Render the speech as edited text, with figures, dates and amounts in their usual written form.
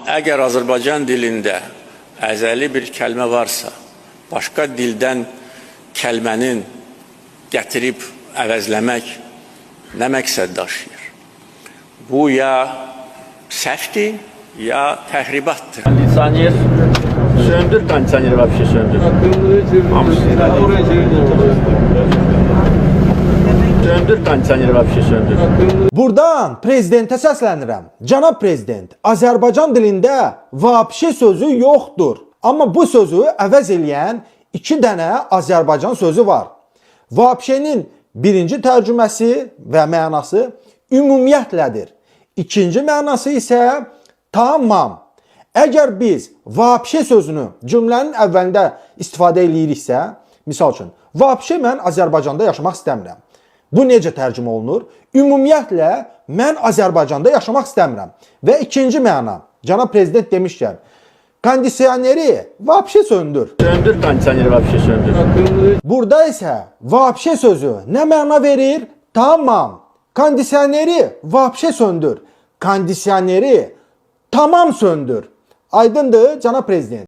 Əgər Azərbaycan dilində əzəli bir kəlmə varsa, başqa dildən kəlmənin gətirib əvəzləmək nə məqsəd daşıyır? Bu ya səhvdir, ya tahribattır. Kondisioner söndür, kondisioneri вообще söndür. Söndür, kondisioneri вообще söndür. Buradan prezidentə səslənirəm. Cənab prezident, Azərbaycan dilində vapşe sözü yoxdur. Amma bu sözü əvəz eləyən 2 dənə Azərbaycan sözü var. Vapşenin birinci tərcüməsi və mənası ümumiyyətlədir. İkinci mənası isə tamam. Əgər biz vapşe sözünü cümlənin əvvəlində istifadə eləyiriksə, misal üçün, vapşe mən Azərbaycanda yaşamaq istəmirəm. Bu necə tərcümə olunur? Ümumiyyətlə, mən Azərbaycanda yaşamaq istəmirəm. Və ikinci məna, cənab prezident demişkən, kondisioneri vapşe söndür. Söndür, kondisioneri вообще söndür. Burada isə vapşe sözü nə məna verir? Tamam. Kondisioneri vapşe söndür. Kondisioneri tamam söndür. Aydındır, cənab prezident.